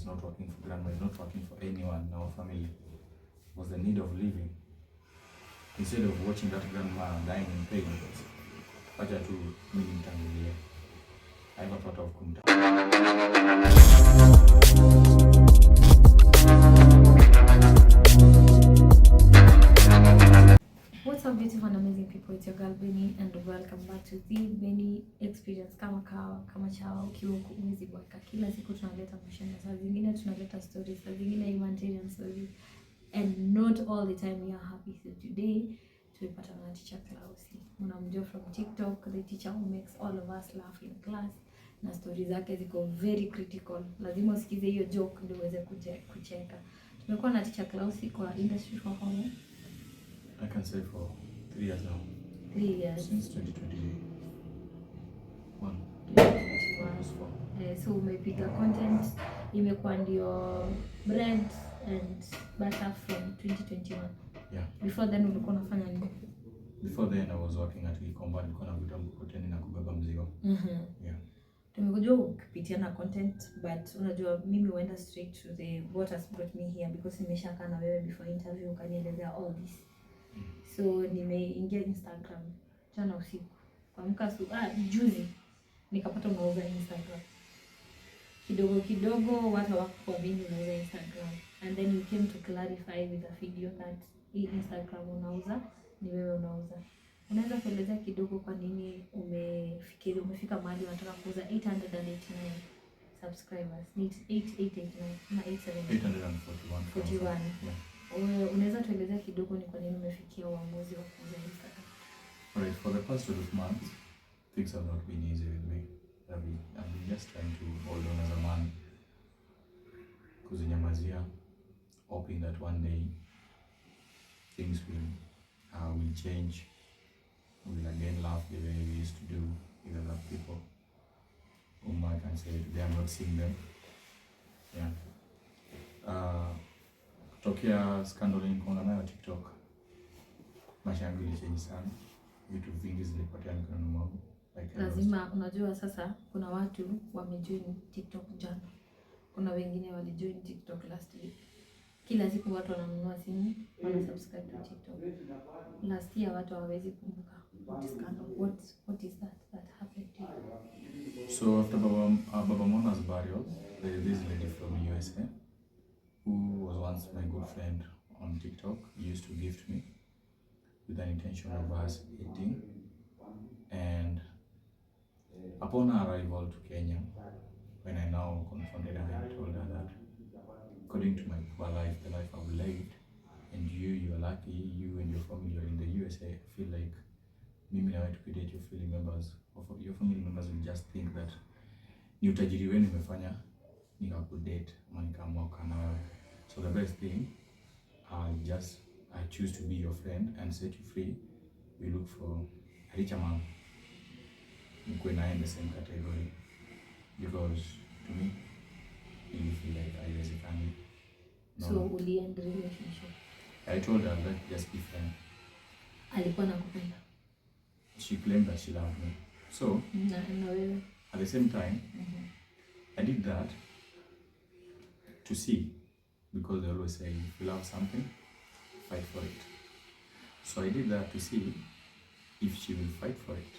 it's not working for grandma, it's not working for anyone in our family. It was the need of living. Instead of watching that grandma dying in pain, wacha tu mimi nitangulie. I never thought of kumta. What's up, beautiful and amazing people? It's your girl Benny and welcome back to the Benny Experience. Kama kawa, kama chawa, ukiwa mwezi waka. Kila siku tunaleta mashine, saa zingine tunaleta stories, saa zingine humanitarian stories, and not all the time we are happy. So today tumepata na teacher Kalausi. Unamjua from TikTok, the teacher who makes all of us laugh in class. Na stories zake ziko very critical. Lazima usikize hiyo joke ndio uweze kucheka. Tumekuwa na teacher Kalausi kwa industry for how long? I can say for 3 years now. 3 years. Since 2021. So umepiga content imekuwa ndio bread and butter from 2021. Yeah. Before then ulikuwa unafanya nini? Before then I was working at Gikomba, nilikuwa navuta mkokoteni na kubeba mzigo. Yeah. Tumekujua ukipitia na content, but unajua mimi wenda straight to the what has brought me here because nimeshakaa na wewe before interview ukanielezea all this. So nimeingia Instagram jana usiku. Kuamka juzi nikapata unauza Instagram. Kidogo watu wakakuamini unauza Instagram. And then you came to clarify with a video that hii Instagram unauza ni wewe unauza. Unaweza kuelezea kidogo kwa nini umefika mahali unataka kuuza 889 subscribers? Ni 8889 na 841. Yeah. Unaweza tuelezea kidogo ni kwa nini umefikia uamuzi wa kuuza Instagram? Alright, for the past 12 months, things have not been easy with me. I've been just trying to hold on as a man, kuzinyamazia, hoping that one day things will change. We will again laugh the way we used to do with other people whom I can say today I'm not seeing them. Yeah. Tokea scandal nilikuwa nayo TikTok, maisha yangu ilichange sana. Vitu vingi zilipotea mikononi mwangu. Lazima unajua sasa kuna watu wamejoin TikTok jana. Kuna wengine walijoin TikTok last week. Kila siku watu wananunua simu, wana subscribe to TikTok. Last year watu hawezi kumbuka what scandal. What is that happened to you? So after Baba Mona's burial, there is this lady from USA who was once my good friend on TikTok. He used to gift me with an intention of us dating. And upon her arrival to Kenya, when I now confronted her, I told her that according to my poor life, the life I've lived, and you are lucky, you and your family are in the USA, I feel like mimi na wewe tukidate your family members will just think that ni utajiri wenu umefanya nikakudate ama nikaamua kukaa na wewe. So the best thing, I choose to be your friend and set you free. We look for a richer man mkuwe naye in the same category, because to me you feel like haiwezekani. No. So uli end relationship? I told her that just be friend. Alikuwa nakupenda? She claimed that she loved me. So at the same time, I did that to see, because they always say if you love something, fight for it. So I did that to see if she will fight for it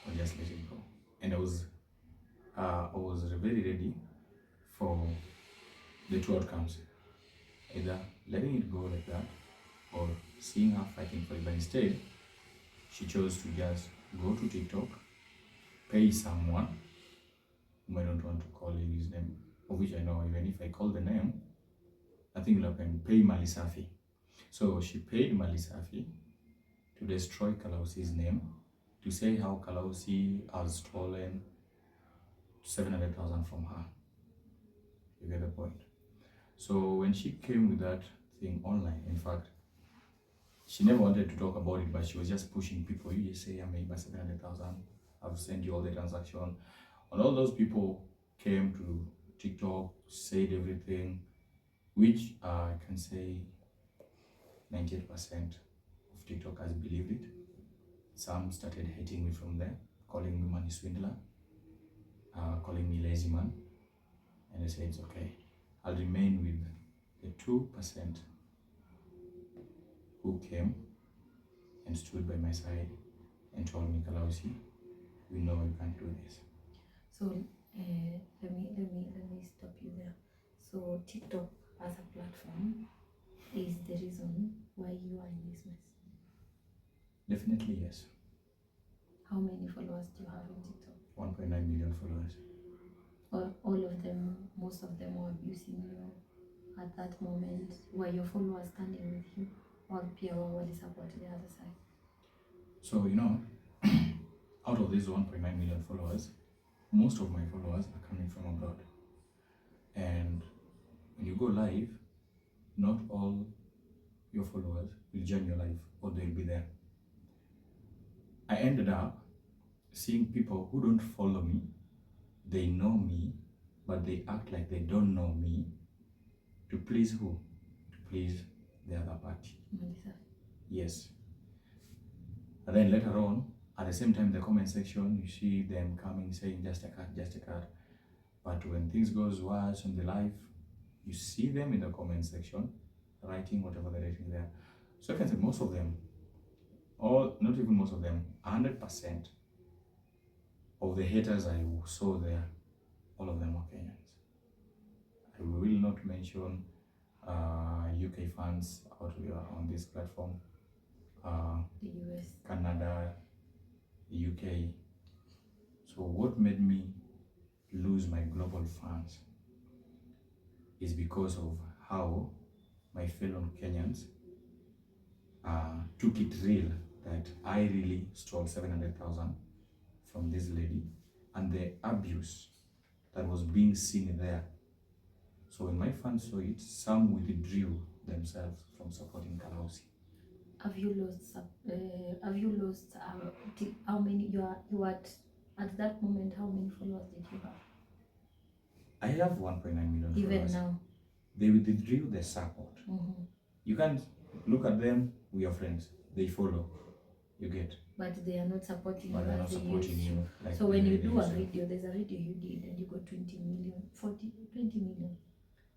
or just let it go. And I was very ready for the two outcomes, either letting it go like that or seeing her fighting for it. But instead, she chose to just go to TikTok, pay someone whom I don't want to call his name, of which I know even if I call the name, nothing will happen. Pay Malisafi. So she paid Malisafi to destroy Kalausi's name, to say how Kalausi has stolen 700,000 from her. You get the point? So when she came with that thing online, in fact, she never wanted to talk about it, but she was just pushing people. You just say, I made my 700,000, I've sent you all the transaction. And all those people came to TikTok, said everything, which I can say 98% of TikTokers believed it. Some started hating me from there, calling me money swindler, calling me lazy man, and I said it's okay. I'll remain with the 2% who came and stood by my side and told me, Kalausi, we know you can't do this. So let me stop you there. So TikTok as a platform is the reason why you are in this mess. Definitely yes. How many followers do you have on TikTok? 1.9 million followers. All of them, most of them were abusing you at that moment. Were your followers standing with you, or pia were support the other side? So out of these 1.9 million followers, most of my followers are coming from abroad. And when you go live, not all your followers will join your live or they'll be there. I ended up seeing people who don't follow me, they know me, but they act like they don't know me. To please who? To please the other party. Melissa. Yes. And then later on, at the same time, the comment section, you see them coming saying just a cut, just a cut. But when things goes worse on the live, you see them in the comment section writing whatever they're writing there. So I can say most of them, or not even most of them, 100% of the haters I saw there, all of them are Kenyans. I will not mention UK fans out here on this platform, The US. Canada, UK. So what made me lose my global fans is because of how my fellow Kenyans took it real that I really stole 700,000 from this lady and the abuse that was being seen there. So when my fans saw it, some withdrew themselves from supporting Kalausi. Have you lost? How many you are at that moment? How many followers did you have? I have 1.9 million Even followers. now. They withdrew their support. Mm-hmm. You can't look at them, we are friends. They follow. You get. But they are not supporting But you they're not as they supporting used to. you. Like So when you they do a used to. video, there's a video you did and you got 20 million, 40, 20 million,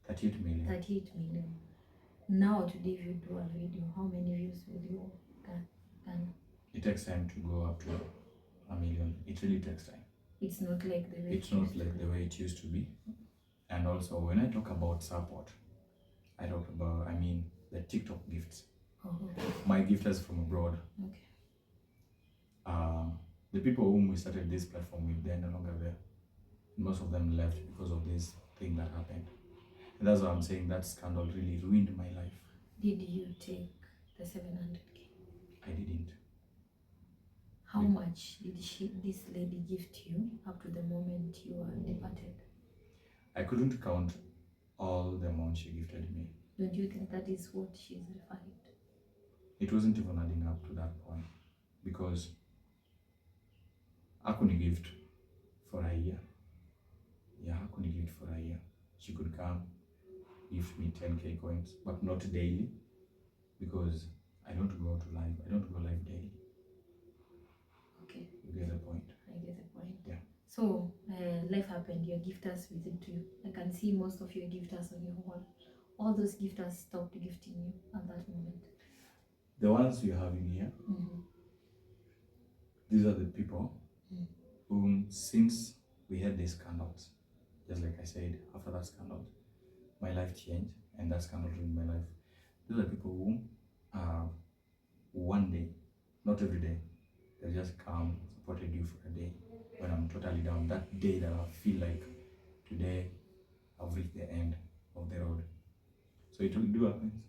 38 million. 38 million. Now today if you do a video, how many views will you get? It takes time to go up to 1 million. It really takes time. It's not like the way It's not like the way it used to be. And also when I talk about support, I mean the TikTok gifts. Oh, okay. My gifters from abroad. Okay. The people whom we started this platform with, they're no longer there. Most of them left because of this thing that happened. And that's why I'm saying that scandal really ruined my life. Did you take the 700K? I didn't. How much did this lady gift you up to the moment you were departed? I couldn't count all the amount she gifted me. Don't you think that is what she's referring to? It wasn't even adding up to that point because I couldn't gift for a year. Yeah, I couldn't gift for a year. She could come, gift me 10K coins, but not daily because I don't go to live. I don't go live daily. Okay. You get the point? I get the point. Yeah. So, life happened, your gifters withdrew. I can see most of your gifters on your wall. All those gifters stopped gifting you at that moment. The ones you have in here, these are the people whom, since we had these scandals, just like I said, after that scandal, my life changed and that scandal ruined my life. These are people whom one day, not every day, they just come, supported you for a day. When I'm totally down, that day that I feel like today I've reached the end of the road. So it will do happen.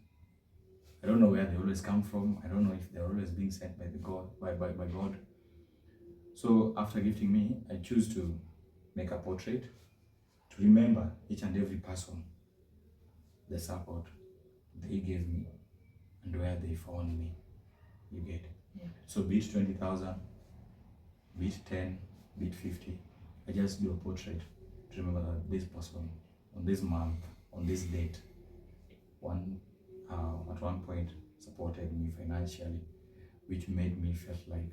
I don't know where they always come from. I don't know if they're always being sent by God. So after gifting me, I choose to make a portrait to remember each and every person, the support they gave me and where they found me. You get? Yeah. So be it 20,000, be it 10, be it 50, I just do a portrait to remember that this person on this month, on this date, at one point supported me financially, which made me feel like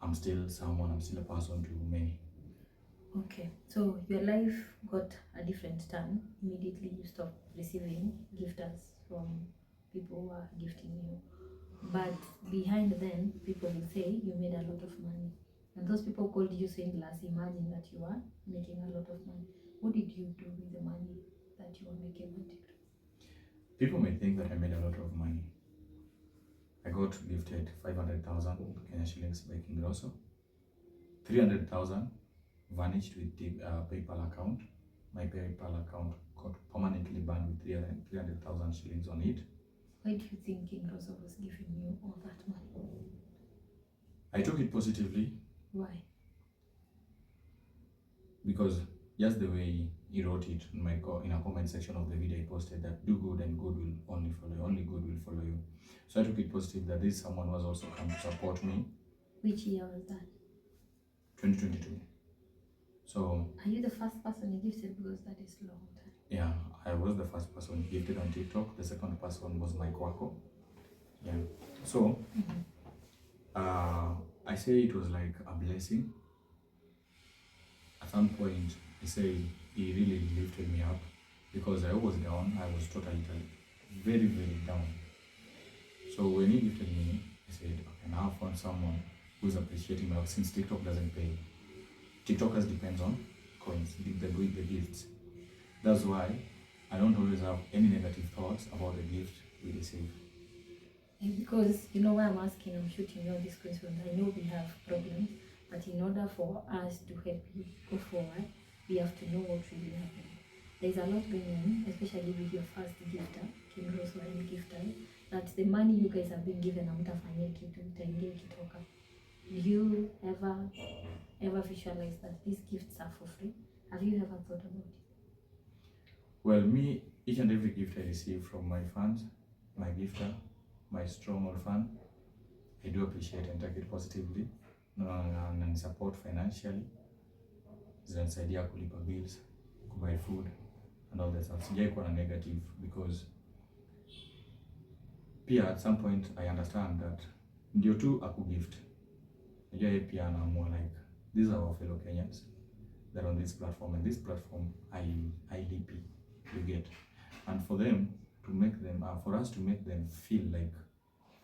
I'm still someone, I'm still a person to many. Okay, so your life got a different turn. Immediately you stopped receiving gifters from people who are gifting you. But behind then, people will say you made a lot of money. And those people called you saying, "Last, imagine that you are making a lot of money." What did you do with the money that you were making on TikTok? People may think that I made a lot of money. I got gifted 500,000 Kenya shillings by King Rosso. 300,000 vanished with the PayPal account. My PayPal account got permanently banned with 300,000 shillings on it. Why do you think King Rosa was giving you all that money? I took it positively. Why? Because just the way he wrote it in a comment section of the video I posted, that do good and good will only follow you, only good will follow you. So I took it positive that this someone was also come to support me. Which year was that? 2022. So are you the first person you gifted? Because that is long time. Yeah, I was the first person gifted on TikTok. The second person was my Kwako. Yeah. So I say it was like a blessing. At some point, he said he really lifted me up because I was down. I was totally very, very down. So when he gifted me, I said, okay, now I found someone who's appreciating me since TikTok doesn't pay. TikTokers depends on coins, the gifts. That's why I don't always have any negative thoughts about the gift we receive. Because you know why I'm asking, I'm shooting all these questions. I know we have problems, but in order for us to help you go forward, we have to know what really happened. There's a lot going on, especially with your first gifter, King Rosso and gifter, that the money you guys have been given, hamtafanyia kitu, itaingia ikitoka. Do you ever visualize that these gifts are for free? Have you ever thought about it? Well, me, each and every gift I receive from my fans, my gifter, my strong old fan, I do appreciate and take it positively and support financially. Zinanisaidia kulipa bills, buy food and all that stuff. Sijai kuwa na negative because pia at some point I understand that ndio tu akugift. Najua yeye pia anaamua like these are our fellow Kenyans that are on this platform, and this platform I lipi, you get. And for them to make them, for us to make them feel like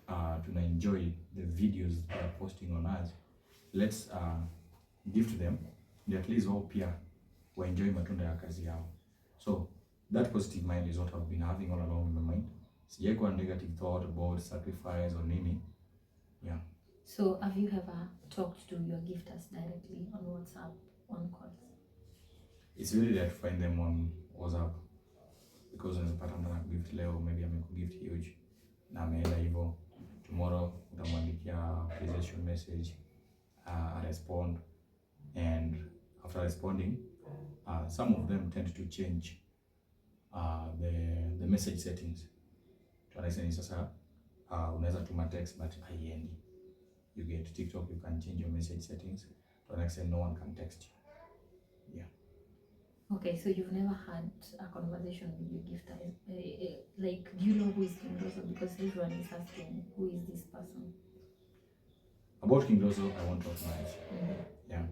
to enjoy the videos they are posting on us, let's gift them, and at least wao pia enjoy matunda ya kazi yao. So that positive mind is what I've been having all along in my mind. Sijai kuwa negative thought about sacrifice or nini. Yeah. So have you ever talked to your gifters directly on WhatsApp, on calls? It's really rare to find them on WhatsApp because unapata mtu anakugift leo, maybe amekugift huge na ameenda hivyo. Tomorrow utamwandikia appreciation message, respond, and after responding, some of them tend to change the message settings. Tunasema sasa unaweza tuma text but haiendi. You get TikTok, you can change your message settings. To an extent, no one can text you. Yeah. Okay, so you've never had a conversation with your gifter. Like, do you know who is King Rosso? Because everyone is asking, who is this person? About King Rosso, I won't talk much. Yeah.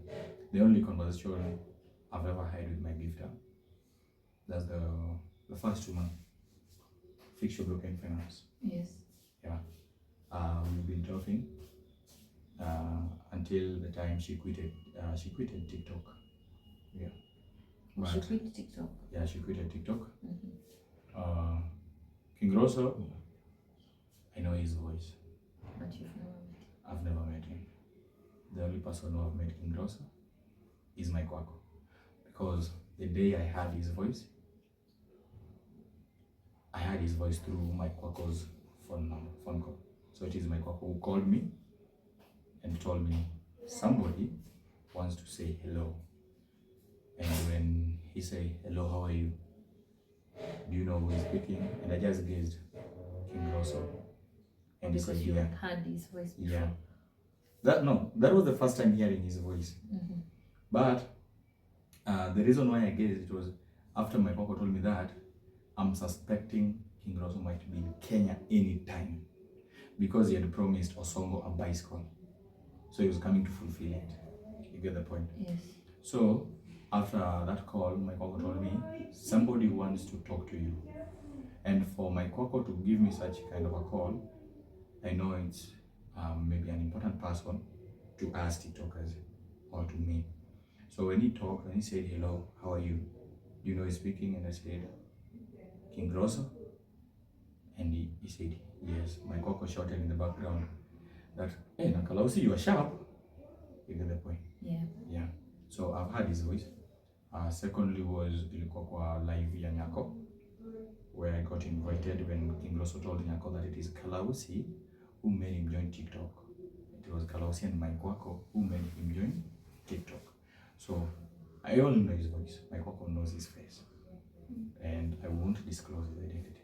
The only conversation I've ever had with my gifter, that's the first woman, Fix Your Broken Finance. Yes. Yeah. We've been talking until the time she quitted TikTok. Yeah. But she quit TikTok? Yeah, she quitted TikTok. King Rosso, I know his voice. But you've never met him? I've never met him. The only person who I've met King Rosso is my Kwako. Because the day I heard his voice through my Kwako's phone call. So it is my Kwako who called me and told me somebody wants to say hello. And when he said, hello, how are you? Do you know who is speaking? And I just guessed King Rosso. And because he said, you yeah. heard his voice before? Yeah. That was the first time hearing his voice. But the reason why I guessed it was after my papa told me that, I'm suspecting King Rosso might be in Kenya anytime because he had promised Osongo a bicycle. So he was coming to fulfill it. You get the point? Yes. So after that call, my Kwako told me somebody wants to talk to you. And for my Kwako to give me such kind of a call, I know it's maybe an important person to us TikTokers or to me. So when he talked, when he said, hello, how are you? You know he's speaking, and I said, King Grosso? And he said, yes. My Kwako shouted in the background that, hey, na Kalausi, you are sharp. You get the point? Yeah. Yeah. So I've heard his voice. Secondly was ilikuwa kwa live ya Nyako, where I got invited when King Grosso told Nyako that it is Kalausi who made him join TikTok. It was Kalausi and my Kwako who made him join TikTok. So I only know his voice. My Kwako knows his face. And I won't disclose his identity.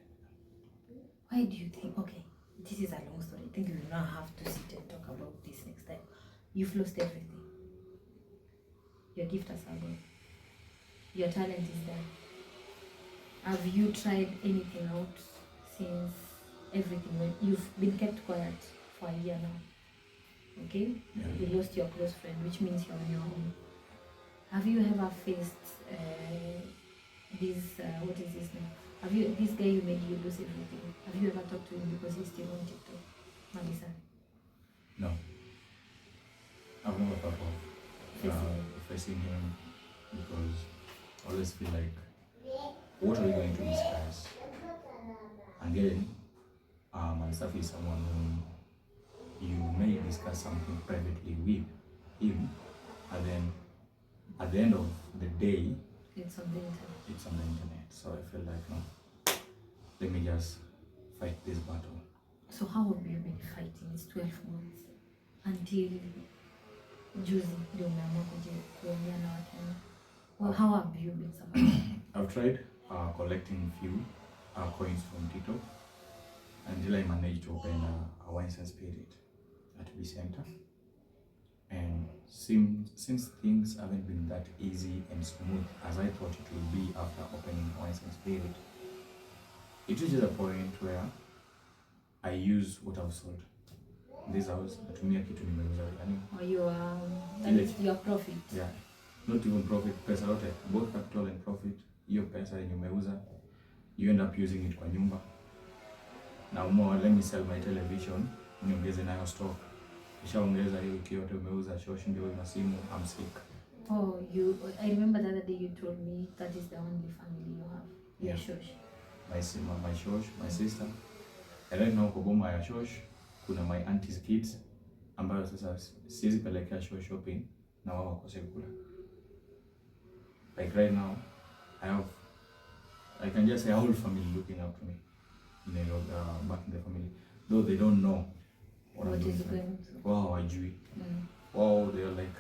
Why do you think, okay, this is a long story. I think we will not have to sit and talk about this next time. You've lost everything. Your gift has gone. Your talent is there. Have you tried anything out since everything went? You've been kept quiet for a year now. Okay? Yeah. You lost your close friend, which means you're on your own. Have you ever faced what is this now? Have you, this guy you made you lose everything, have you ever talked to him because he's still on TikTok? Malisa? No. I've never thought of facing him because I always feel like, what are we going to discuss? Again, Malisa is someone whom you may discuss something privately with him, and then at the end of the day, it's on the internet. It's on the internet. So I feel like, no, let me just fight this battle. So how have you been fighting? It's 12 months until juzi ndio umeamua kuongea na Wakenya. Well, how have you been surviving? I've tried collecting few coins from TikTok until I managed to open a wine and spirit at B Center. And since things haven't been that easy and smooth as I thought it would be after opening wine and spirit, it reaches a point where I use what I've sold. This house, natumia kitu nimeuza, yani. Or your profit? Yeah, not even profit, pesa yote, both capital and profit. Hiyo pesa yenye umeuza, you end up using it kwa nyumba. Now more, let me sell my television, niongeze nayo stock. Nishaongeza hiyo yote umeuza, shosh ndio na simu, I'm sick. Oh, I remember the other day you told me that is the only family you have. Your shosh. My shosh, my sister. And right now kwa boma ya shosh, kuna my auntie's kids ambayo sasa siwezi pelekea shosh shopping na wao wakose kula. Like right now, I can just say a whole family looking up to me. You know, back in the family, though they don't know what I'm doing. Wow, hawajui. Wow, they're like,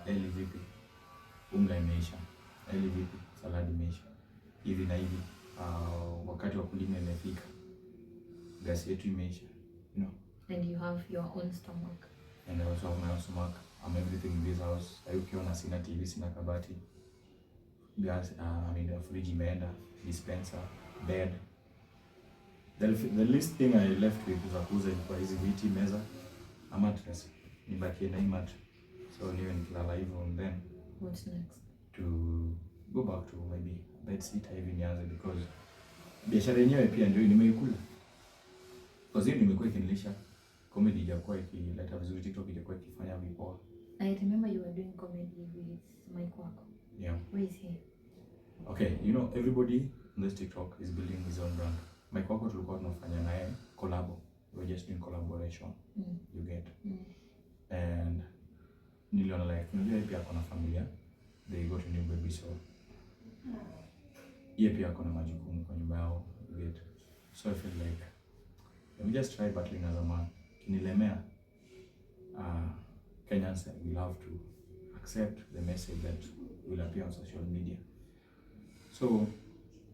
Eli vipi, unga imeisha, Eli vipi, saladi imeisha, hivi na hivi, wakati wa kulima imefika, gasi yetu imeisha, you know. And you have your own stomach. And I also have my own stomach. I'm everything in this house. Ukiona sina TV, sina kabati, gas, fridge imeenda, dispenser, bed. The least thing I left with is kuuza ilikuwa hizi viti, meza, a mattress. Nibakie na hii mattress. So niwe nikilala hivyo, and then what's next? To go back to maybe bed sitter hivi nianze, because biashara yenyewe pia ndio nimeikula. Because hiyo nimekuwa ikinilisha, comedy ijakuwa ikileta vizuri, TikTok ijakuwa ikifanya vipoa. I remember you were doing comedy with my Kwako. Yeah. Where is he? Okay, you know, everybody on this TikTok is building his own brand. My Kwako tulikuwa tunafanya naye collab. We were just doing collaboration. You get. And niliona like, unajua pia ako na familia. They got a new baby, so yeye pia ako na majukumu kwa nyumba yao. You get. So I feel like, let me just try battling as a man. Kinilemea, Kenyans will have to accept the message that will appear on social media. So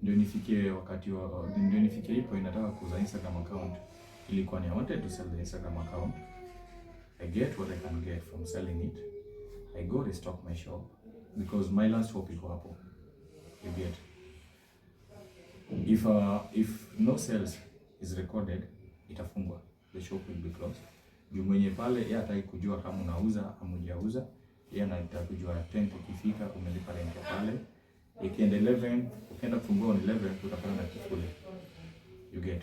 ndio nifikie wakati ndio nifikie ipo inataka kuuza Instagram account. Ilikuwa ni I wanted to sell the Instagram account. I get what I can get from selling it. I go restock my shop because my last hope iko hapo. You get. If no sales is recorded, itafungwa. The shop will be closed. Juu mwenye pale yeye hataki kujua kama unauza ama hujauza. Yeye anataka kujua 10 ikifika umelipa rent pale. Ikienda 11, ukienda kufungua on 11 utapata na kifuli. You get.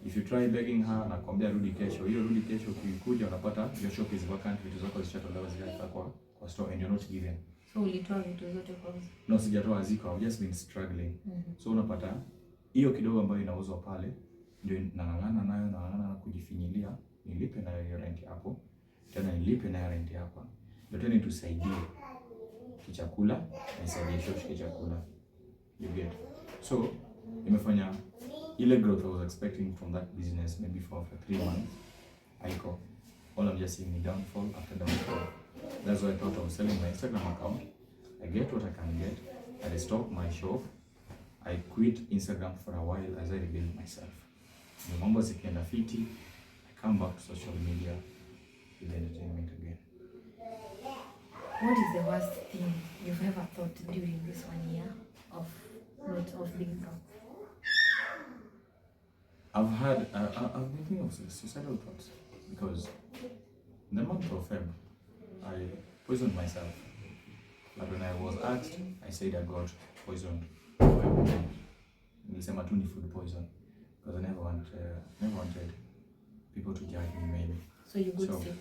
If you try begging her na kwambia rudi kesho, hiyo rudi kesho ukikuja unapata your shop is vacant, vitu zako zishatolewa zikaeka kwa store and you're not given. So ulitoa vitu zote kwanza? No, sijatoa ziko. I've just been struggling. So unapata hiyo kidogo ambayo inauzwa pale ndio nang'ang'ana na kujifinyilia, nilipe na hiyo rent hapo. Tena nilipe na rent hapa. Ndio tena tusaidie kichakula na isaidie shosh kichakula. You get. So nimefanya ile growth I was expecting from that business maybe for 3 months. Haiko. All I'm just seeing the downfall after downfall. That's why I thought of selling my Instagram account. I get what I can get. I stop my shop. I quit Instagram for a while as I rebuild myself. The mambo zikienda fiti, I come back to social media with entertainment again. What is the worst thing you've ever thought during this 1 year of being broke? I've been thinking of suicidal thoughts because in the month of Feb, I poisoned myself. But when I was asked, I said I got poisoned. Nilisema tu ni food poison because I never wanted people to judge me maybe. So you got sick?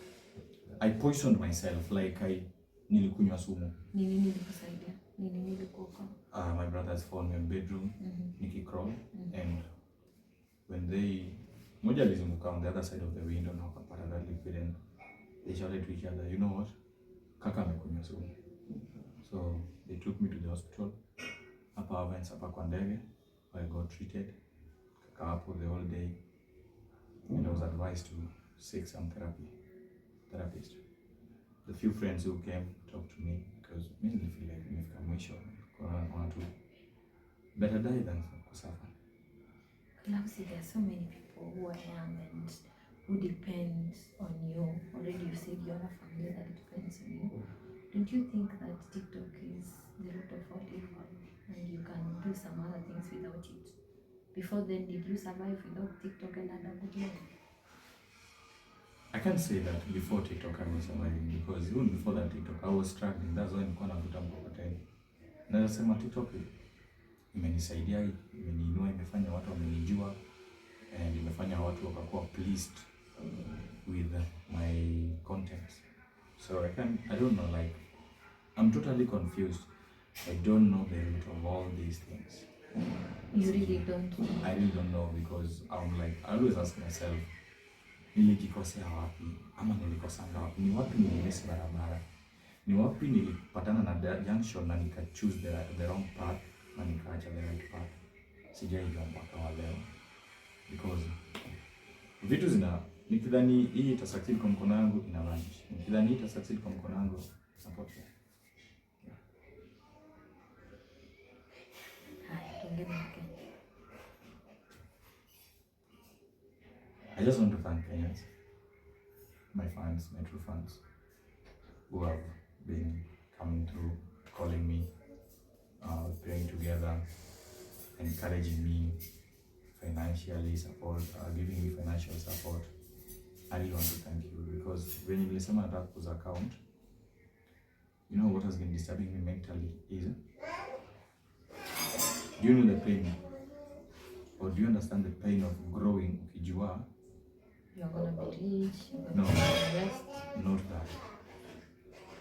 I poisoned myself like nilikunywa sumu. Nini nilikusaidia? Nini nilikuokoa? My brothers found me in bedroom, nikicrawl, and when moja alizunguka on the other side of the window na wakapata that liquid and they shouted to each other, you know what? Kaka amekunywa sumu. So they took me to the hospital. Hapa Avens, hapa kwa ndege. I got treated. Kaka hapo the whole day. And I was advised to seek some therapist. The few friends who came talked to me because mainly feel like nimefika mwisho. Kuna tu better die than kusuffer. Kalausi, there are so many people who are young and who depend on you. Already you said you have a family that depends on you. Don't you think that TikTok is the root of all evil and you can do some other things without it? Before then, did you survive without TikTok and other good life? I can't say that before TikTok I was surviving because even before that TikTok I was struggling. That's why nilikuwa navuta mkokoteni. Naweza sema TikTok imenisaidia, imeniinua, imefanya watu wamenijua and imefanya watu wakakuwa pleased with my content. So I don't know, like I'm totally confused. I don't know the root of all these things. You really don't? I really don't know because I always ask myself, nilijikosea wapi ama nilikosanga wapi? Ni wapi nilimiss barabara? Ni wapi nilipatana na junction na nika choose the wrong path na nikaacha the right path? Sijaijua mpaka wa leo because vitu nikidhani hii itasucceed kwa mkono wangu ina vanish. Nikidhani hii itasucceed kwa mkono wangu napotea. I just want to thank Kenyans, my fans, my true fans, who have been coming through, calling me, praying together, encouraging me, financially support, giving me financial support. I really want to thank you because when you listen to that account, you know what has been disturbing me mentally is, do you know the pain? Or do you understand the pain of growing ukijua? You're gonna be rich, No, not that.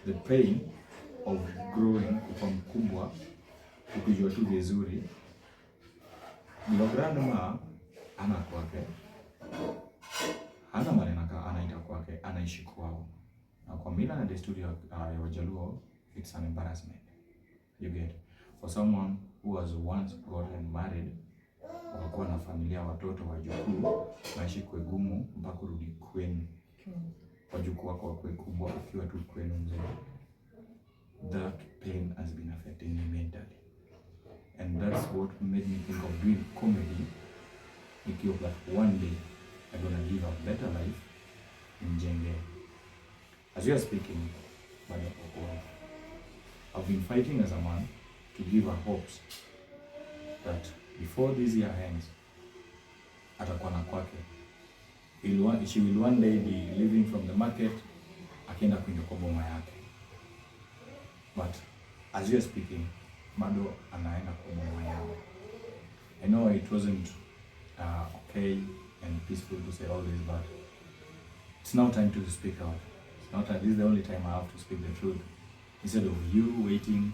The pain of growing kwa mkubwa ukijua tu vizuri. Ndio grandma ana kwake. Hana maneno anaita kwake, anaishi kwao. Na kwa mila na desturi ya Wajaluo, it's an embarrassment. You get. For someone who has once gotten married, wakakuwa na familia, watoto, wajukuu, maisha kwa gumu mpaka kurudi kwenu. Wajukuu wako wakwe kubwa ukiwa tu kwenu mzee. That pain has been affecting me mentally. And that's what made me think of doing comedy. Nikiwa that one day I'm gonna live a better life in Jenge. As you are speaking, I've been fighting as a man to give her hopes that before this year ends, atakuwa na kwake. She will one day be living from the market, akienda kwenda kwa boma yake. but as you're speaking, bado anaenda kwa moyo wangu. I know it wasn't okay and peaceful to say all this, but it's now time to speak out. It's not this is the only time I have to speak the truth. Instead of you waiting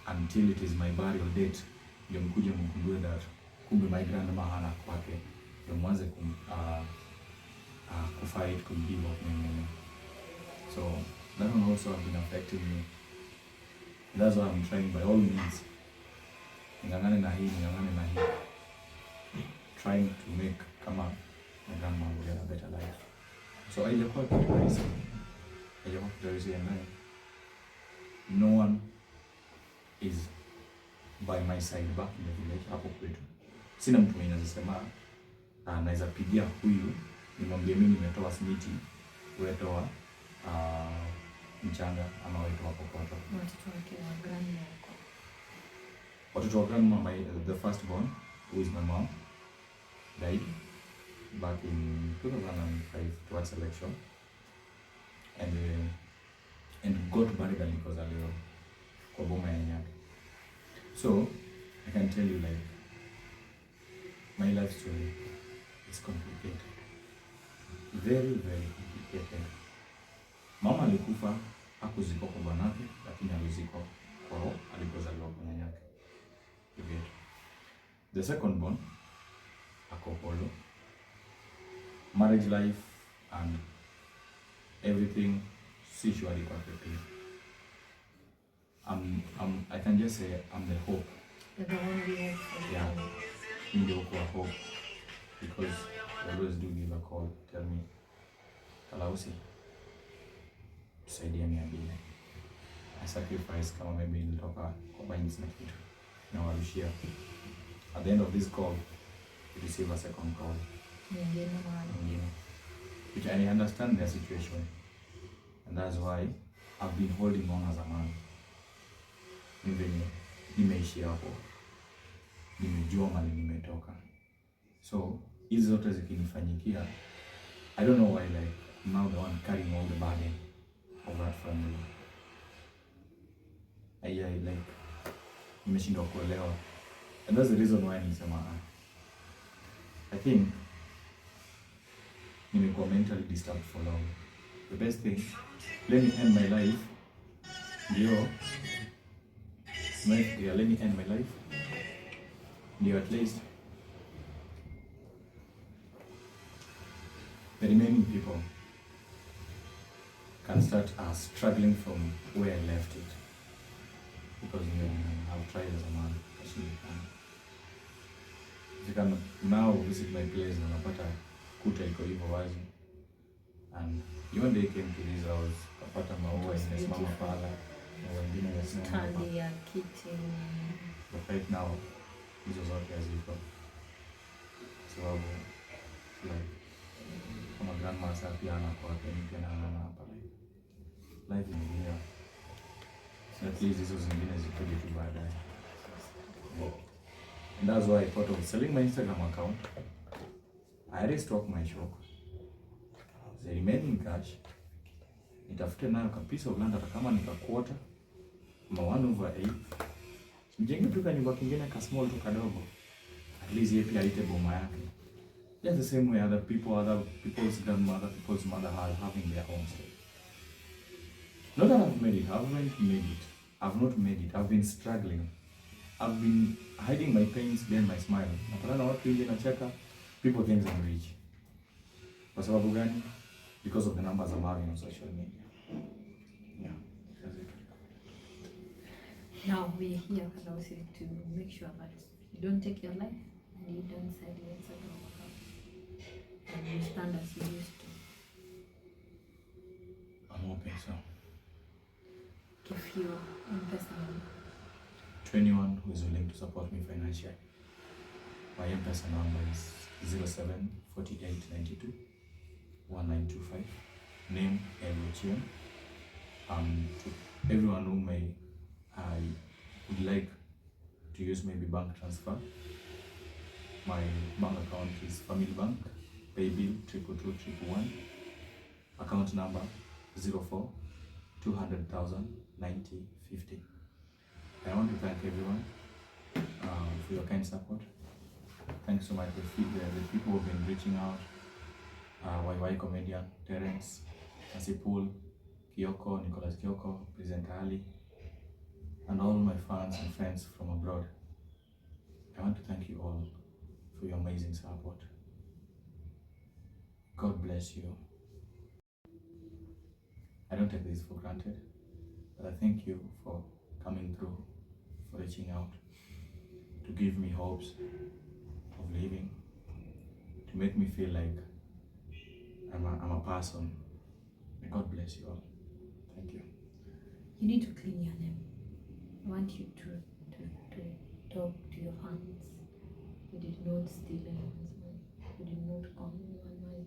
until it is my burial date, ndio mkuje mkundue that kumbe my grandma hana kwake, ndio mwanze kufight, give up mimi. So that one also have been affecting me. That's why I'm trying by all means, ningangane na hii, trying to make kama my grandma will get a better life. So haijakuwa kitu rahisi, and no one is by my side back in the village hapo kwetu. Sina mtu mwenye anasema naweza pigia huyu nimwambie mimi nimetoa simiti, wewe toa mchanga ama wewe toa kokoto. Watoto wa grandma, the first born, who is my mom, died back in 2005 towards election, and got buried alikozaliwa kwa boma ya nyake. So I can tell you, like, my life story is complicated, very very complicated. Mama alikufa, hakuzikwa kwa bwanake, lakini alizikwa kwao alikozaliwa kwa nyanyake. The second born, akopolo, marriage life and everything si shwari perfectly. I can just say I'm the hope. You're the only hope for yeah, in the hope, because I always do give a call, tell me, Kalausi, saidia niambie. I sacrifice kama maybe nilitoka kwa binds na kitu na warushia. At the end of this call, you receive a second call. Yeah. Which I understand their situation, and that's why I've been holding on as a man. Nimeishi hapo, nimejua mali nimetoka. So hizi zote zikinifanyikia, I don't know why, like, now the one carrying all the burden of that family. Like, nimeshindwa kuelewa, and that's the reason why nisema I think nimekuwa mentally disturbed for long. The best thing, let me end my life. Let me end my life. At least the remaining people can start struggling from where I left it. Because I've tried as a man. You can now visit my place na unapata kuta iko hivyo wazi. And one day came to this house, kapata maua imesimama pala, na wengine wamesimama ya kitchen. But right now, hizo zote haziko. Sababu like kama grandma sasa pia anakuwa pia na hapa, life is here. At least hizo zingine zikuje tu baadaye. And that's why I thought of selling my Instagram account. I already stock my shop. The remaining cash, nitafute nayo kabisa Uganda, hata kama nikakwota ma 1/8. Mjenge tu kanyumba kingine ka small tu kadogo. At least yeye pia aite boma yake. Just the same way other people's grandmother, people's mother are having their own story. Not that I've made it, I haven't made it. I've not made it. I've been struggling. I've been hiding my pains behind my smile. Napatana watu nje nacheka, people think I'm rich. Kwa sababu gani? Because of the numbers I'm having on social media. Yeah, that's it. Now we're here, Kalausi, to make sure that you don't take your life and you don't sell your Instagram account. And you stand as you used to. I'm hoping so. If you invest to anyone who is willing to support me financially, my M-Pesa number is 074892 1925. Name Eluchian. To everyone who I would like to use maybe bank transfer, my bank account is Family Bank, paybill 22211, account number 04 200,000, 90, 50. I want to thank everyone for your kind support. Thanks to the people who've been reaching out. YY comedian, Terence, Asipul, Kioko, Nicholas Kioko, President Ali, and all my fans and friends from abroad. I want to thank you all for your amazing support. God bless you. I don't take this for granted, but I thank you for coming through, for reaching out, to give me hopes of living, to make me feel like I'm a person. May God bless you all. Thank you. You need to clean your name. I want you to talk to your fans. You did not steal anyone's money. You did not con anyone money.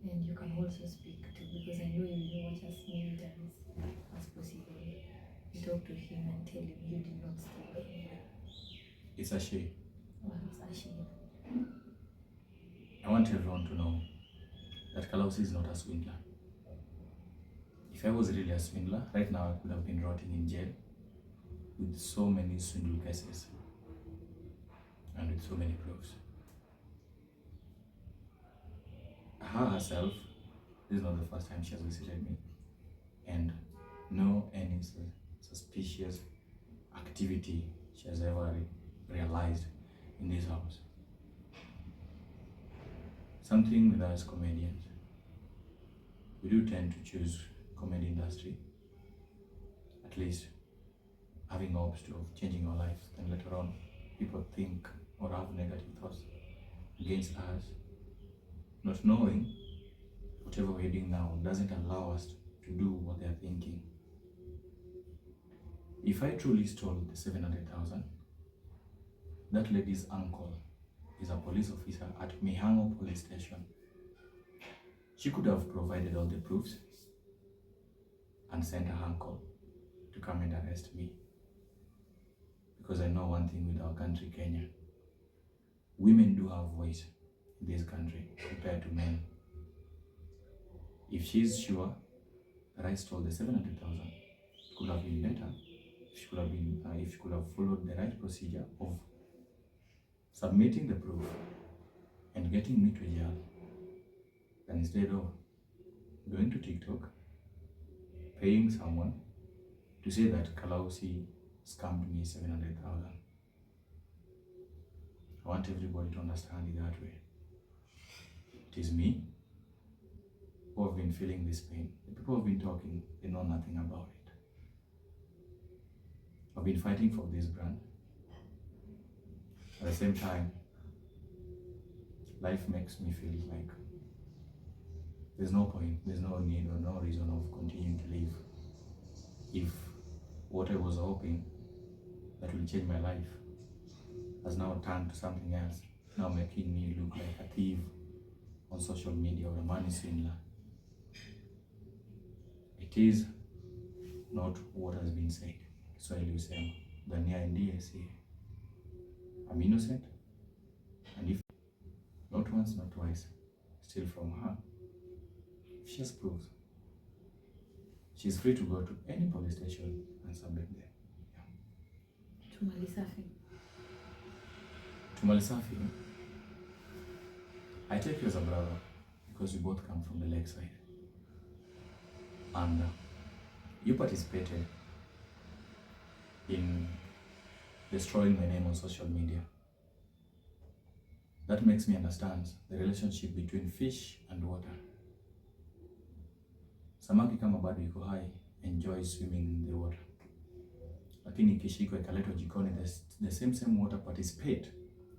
And you can also speak to, because I know you watch as many times as possible. You talk to him and tell him you did not steal anything. It's a shame. Well, it's a shame. I want everyone to know that Kalausi is not a swindler. If I was really a swindler, right now I could have been rotting in jail with so many swindle cases and with so many proofs. Her herself, this is not the first time she has visited me, and no any suspicious activity she has ever realized in this house. Something with us comedians, we do tend to choose comedy industry, at least having hopes of changing our lives, and later on people think or have negative thoughts against us, not knowing whatever we're doing now doesn't allow us to do what they're thinking. If I truly stole the 700,000, that lady's uncle is a police officer at Mihango police station. She could have provided all the proofs and sent her uncle to come and arrest me. Because I know one thing with our country, Kenya. Women do have voice in this country compared to men. If she's sure that I stole the 700,000, it could have been better if she could have followed the right procedure of submitting the proof and getting me to jail, than instead of going to TikTok, paying someone to say that Kalausi scammed me 700,000. I want everybody to understand it that way. It is me who have been feeling this pain. The people who have been talking, they know nothing about it. I've been fighting for this brand. At the same time, life makes me feel like there's no point, there's no need or no reason of continuing to live if what I was hoping that will change my life has now turned to something else, now making me look like a thief on social media or a money swindler. It is not what has been said. Kiswahili husema, dhania ndiye si. I'm innocent, and if not once, not twice, steal from her, if she has proofs, she's free to go to any police station and submit them. Yeah. To Malisafi, I take you as a brother because we both come from the lakeside. And you participated in destroying my name on social media. That makes me understand the relationship between fish and water. Samaki kama bado yuko hai enjoys swimming in the water. Lakini ikishikwa ikaletwa jikoni, the same water participate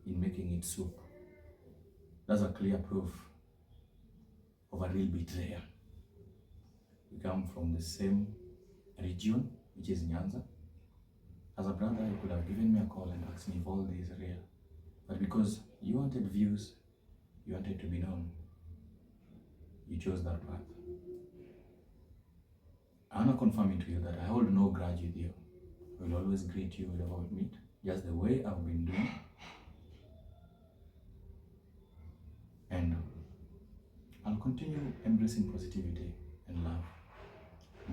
in making it soup. That's a clear proof of a real betrayal. We come from the same region, which is Nyanza. As a brother, you could have given me a call and asked me if all this is real. But because you wanted views, you wanted to be known, you chose that path. I want to confirm it to you that I hold no grudge with you. I will always greet you whenever we meet, just the way I've been doing. And I'll continue embracing positivity and love.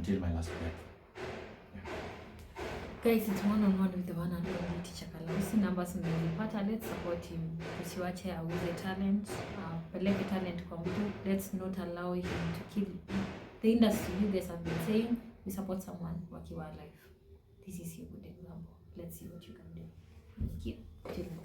until my last breath. Guys, it's one-on-one with the one and only teacher Kalausi. Numbers mmezipata. Let's support him. Tusiwache auze talent. Peleke talent kwa mtu. Let's not allow him to kill the industry. You guys have been saying we support someone wakiwa alive. This is your good example. Let's see what you can do. Thank you. Till next.